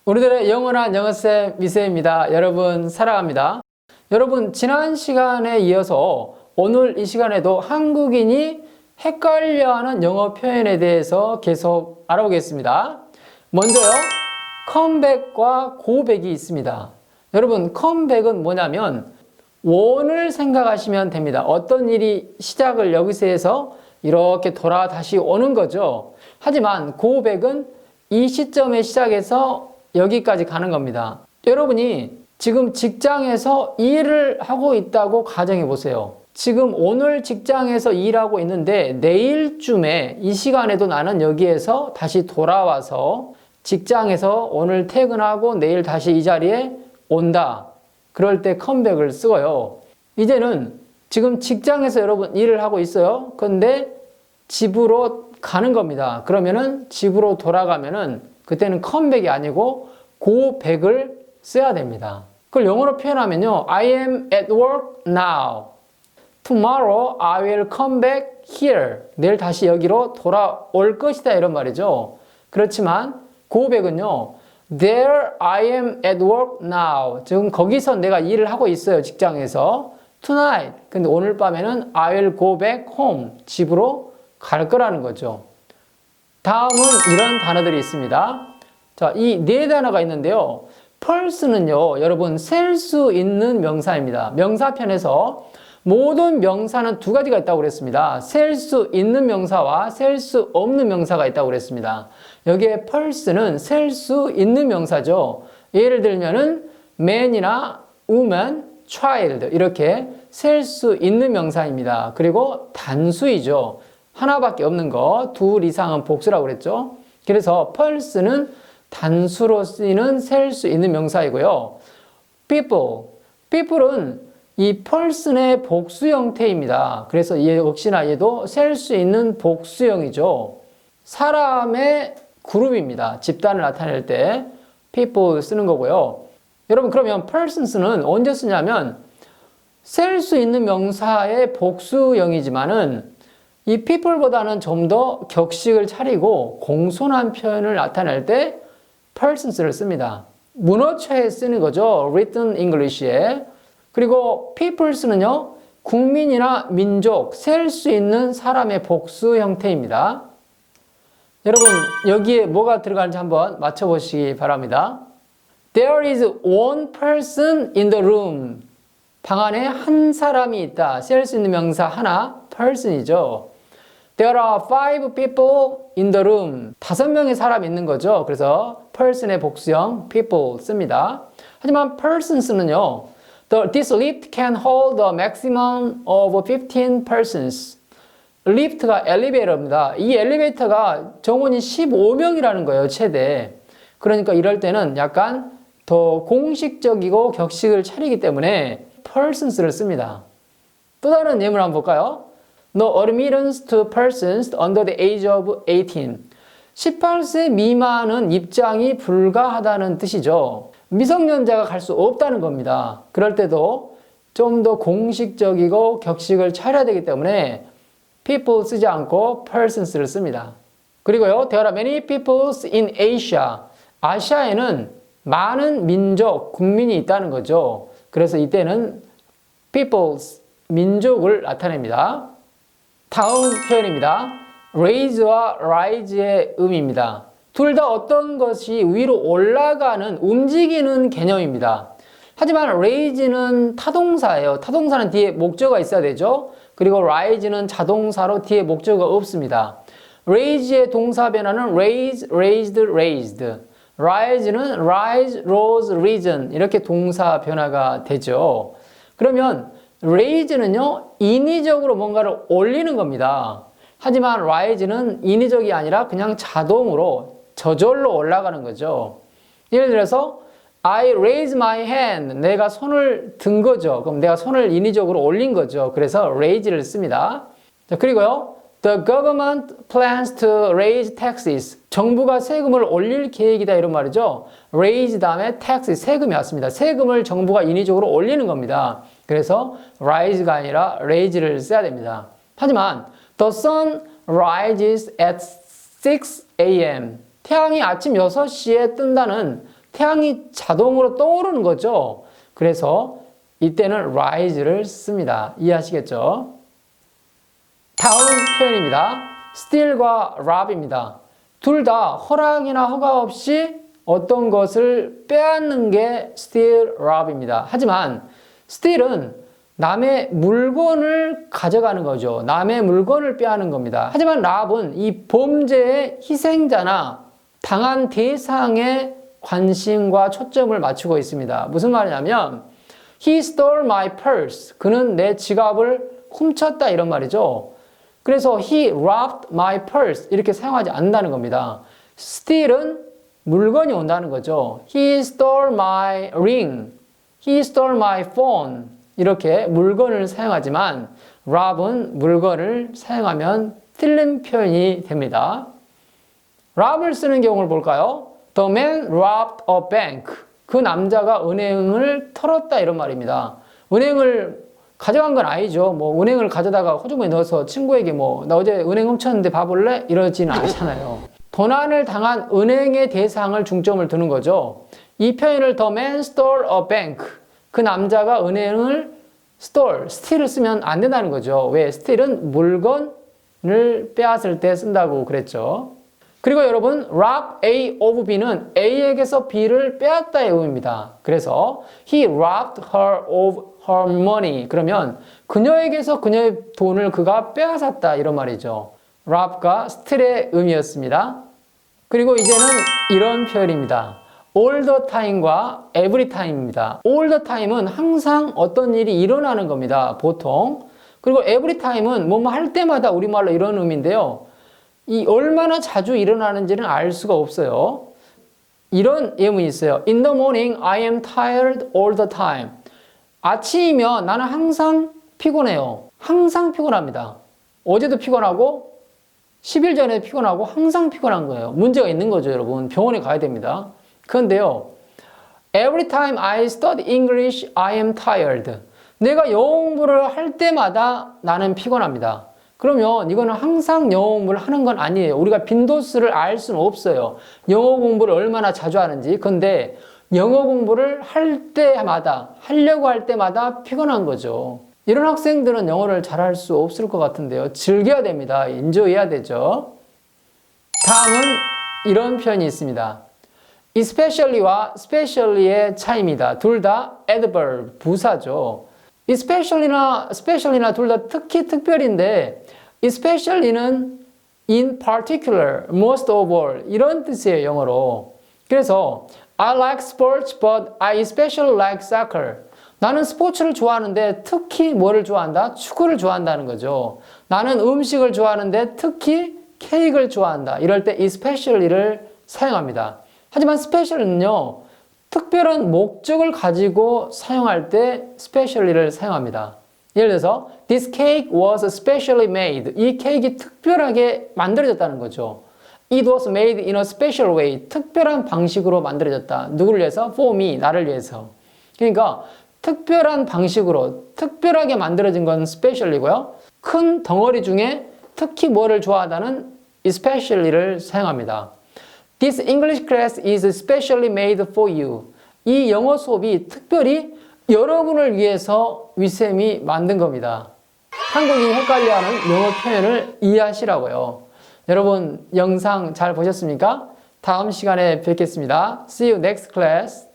우리들의 영원한 영어쌤 미세입니다. 여러분 사랑합니다. 여러분 지난 시간에 이어서 오늘 이 시간에도 한국인이 헷갈려하는 영어 표현에 대해서 계속 알아보겠습니다. 먼저요, 컴백과 고백이 있습니다. 여러분 컴백은 뭐냐면 원을 생각하시면 됩니다. 어떤 일이 시작을 여기서 해서 이렇게 돌아 다시 오는 거죠. 하지만 고백은 이 시점에 시작해서 여기까지 가는 겁니다. 여러분이 지금 직장에서 일을 하고 있다고 가정해 보세요. 지금 오늘 직장에서 일하고 있는데 내일쯤에 이 시간에도 나는 여기에서 다시 돌아와서 직장에서 오늘 퇴근하고 내일 다시 이 자리에 온다. 그럴 때 컴백을 쓰고요. 이제는 지금 직장에서 여러분 일을 하고 있어요. 그런데 집으로 가는 겁니다. 그러면은 집으로 돌아가면은 그때는 컴백이 아니고 고백을 써야 됩니다. 그걸 영어로 표현하면요. I am at work now. Tomorrow I will come back here. 내일 다시 여기로 돌아올 것이다 이런 말이죠. 그렇지만 고백은요. There I am at work now. 지금 거기서 내가 일을 하고 있어요. 직장에서. Tonight. 근데 오늘 밤에는 I will go back home. 집으로 갈 거라는 거죠. 다음은 이런 단어들이 있습니다. 자, 이 네 단어가 있는데요. person은요, 여러분, 셀 수 있는 명사입니다. 명사편에서 모든 명사는 두 가지가 있다고 그랬습니다. 셀 수 있는 명사와 셀 수 없는 명사가 있다고 그랬습니다. 여기에 person은 셀 수 있는 명사죠. 예를 들면은 man이나 woman, child 이렇게 셀 수 있는 명사입니다. 그리고 단수이죠. 하나밖에 없는 거, 둘 이상은 복수라고 그랬죠. 그래서 person은 단수로 쓰이는 셀 수 있는 명사이고요. people은 이 person의 복수 형태입니다. 그래서 역시나 얘도 셀 수 있는 복수형이죠. 사람의 그룹입니다. 집단을 나타낼 때 people 쓰는 거고요. 여러분 그러면 persons는 언제 쓰냐면 셀 수 있는 명사의 복수형이지만은 이 people보다는 좀 더 격식을 차리고 공손한 표현을 나타낼 때 persons를 씁니다. 문어체에 쓰는 거죠. written English에. 그리고 peoples는요. 국민이나 민족, 셀 수 있는 사람의 복수 형태입니다. 여러분 여기에 뭐가 들어가는지 한번 맞춰보시기 바랍니다. There is one person in the room. 방 안에 한 사람이 있다. 셀 수 있는 명사 하나, person이죠. There are 5 people in the room. 5명의 사람이 있는 거죠. 그래서 person의 복수형 people 씁니다. 하지만 persons는요. This lift can hold a maximum of 15 persons. lift가 엘리베이터입니다. 이 엘리베이터가 정원이 15명이라는 거예요. 최대. 그러니까 이럴 때는 약간 더 공식적이고 격식을 차리기 때문에 persons를 씁니다. 또 다른 예문 한번 볼까요? No admittance to persons under the age of 18. 18세 미만은 입장이 불가하다는 뜻이죠. 미성년자가 갈 수 없다는 겁니다. 그럴 때도 좀 더 공식적이고 격식을 차려야 되기 때문에 people 쓰지 않고 persons를 씁니다. 그리고요, there are many peoples in Asia. 아시아에는 많은 민족, 국민이 있다는 거죠. 그래서 이때는 peoples, 민족을 나타냅니다. 다음 표현입니다. raise와 rise의 의미입니다. 둘 다 어떤 것이 위로 올라가는, 움직이는 개념입니다. 하지만 raise는 타동사예요. 타동사는 뒤에 목적어가 있어야 되죠. 그리고 rise는 자동사로 뒤에 목적어가 없습니다. raise의 동사 변화는 raise, raised, raised. rise는 rise, rose, risen 이렇게 동사 변화가 되죠. 그러면 raise는요, 인위적으로 뭔가를 올리는 겁니다. 하지만 rise는 인위적이 아니라 그냥 자동으로, 저절로 올라가는 거죠. 예를 들어서, I raise my hand. 내가 손을 든 거죠. 그럼 내가 손을 인위적으로 올린 거죠. 그래서 raise를 씁니다. 자, 그리고요, The government plans to raise taxes. 정부가 세금을 올릴 계획이다 이런 말이죠. raise 다음에 taxes, 세금이 왔습니다. 세금을 정부가 인위적으로 올리는 겁니다. 그래서 rise가 아니라 raise를 써야 됩니다. 하지만 the sun rises at 6 a.m. 태양이 아침 6시에 뜬다는 태양이 자동으로 떠오르는 거죠. 그래서 이때는 rise를 씁니다. 이해하시겠죠? 다음 표현입니다. steal과 rob입니다. 둘 다 허락이나 허가 없이 어떤 것을 빼앗는 게 steal, rob입니다. 하지만 steal은 남의 물건을 가져가는 거죠. 남의 물건을 빼앗는 겁니다. 하지만 rob은 이 범죄의 희생자나 당한 대상에 관심과 초점을 맞추고 있습니다. 무슨 말이냐면 He stole my purse. 그는 내 지갑을 훔쳤다 이런 말이죠. 그래서 he robbed my purse 이렇게 사용하지 않는다는 겁니다. steal은 물건이 온다는 거죠. He stole my ring. He stole my phone. 이렇게 물건을 사용하지만 rob은 물건을 사용하면 틀린 표현이 됩니다. rob을 쓰는 경우를 볼까요? The man robbed a bank. 그 남자가 은행을 털었다 이런 말입니다. 은행을 가져간 건 아니죠. 뭐 은행을 가져다가 호주머니에 넣어서 친구에게 뭐 나 어제 은행 훔쳤는데 봐볼래? 이러지는 않잖아요. 도난을 당한 은행의 대상을 중점을 두는 거죠. 이 표현을 The man stole a bank. 그 남자가 은행을 steal을 쓰면 안 된다는 거죠. 왜? steal은 물건을 빼앗을 때 쓴다고 그랬죠. 그리고 여러분, rob A of B는 A에게서 B를 빼앗다의 의미입니다. 그래서 he robbed her of her money. 그러면 그녀에게서 그녀의 돈을 그가 빼앗았다 이런 말이죠. rob과 steal의 의미였습니다. 그리고 이제는 이런 표현입니다. all the time과 every time입니다. all the time은 항상 어떤 일이 일어나는 겁니다. 보통. 그리고 every time은 뭐뭐 할 때마다 우리말로 이런 의미인데요. 이 얼마나 자주 일어나는지는 알 수가 없어요. 이런 예문이 있어요. In the morning, I am tired all the time. 아침이면 나는 항상 피곤해요. 항상 피곤합니다. 어제도 피곤하고 10일 전에도 피곤하고 항상 피곤한 거예요. 문제가 있는 거죠, 여러분. 병원에 가야 됩니다. 그런데요. Every time I study English, I am tired. 내가 영어 공부를 할 때마다 나는 피곤합니다. 그러면 이거는 항상 영어 공부를 하는 건 아니에요. 우리가 빈도수를 알 수는 없어요. 영어 공부를 얼마나 자주 하는지. 근데 영어 공부를 할 때마다, 하려고 할 때마다 피곤한 거죠. 이런 학생들은 영어를 잘할 수 없을 것 같은데요. 즐겨야 됩니다. 인조해야 되죠. 다음은 이런 표현이 있습니다. especially와 specially의 차이입니다. 둘 다 adverb, 부사죠. especially나 둘 다 특히 특별인데 especially는 in particular, most of all 이런 뜻이에요, 영어로. 그래서 I like sports but I especially like soccer. 나는 스포츠를 좋아하는데 특히 뭐를 좋아한다? 축구를 좋아한다는 거죠. 나는 음식을 좋아하는데 특히 케이크를 좋아한다. 이럴 때 especially를 사용합니다. 하지만 specially는요. 특별한 목적을 가지고 사용할 때 specially를 사용합니다. 예를 들어서 This cake was specially made. 이 케이크가 특별하게 만들어졌다는 거죠. It was made in a special way. 특별한 방식으로 만들어졌다. 누구를 위해서? For me. 나를 위해서. 그러니까 특별한 방식으로 특별하게 만들어진 건 specially고요. 큰 덩어리 중에 특히 뭐를 좋아하다는 especially를 사용합니다. This English class is specially made for you. 이 영어 수업이 특별히 여러분을 위해서 윗쌤이 만든 겁니다. 한국인이 헷갈려하는 영어 표현을 이해하시라고요. 여러분 영상 잘 보셨습니까? 다음 시간에 뵙겠습니다. See you next class.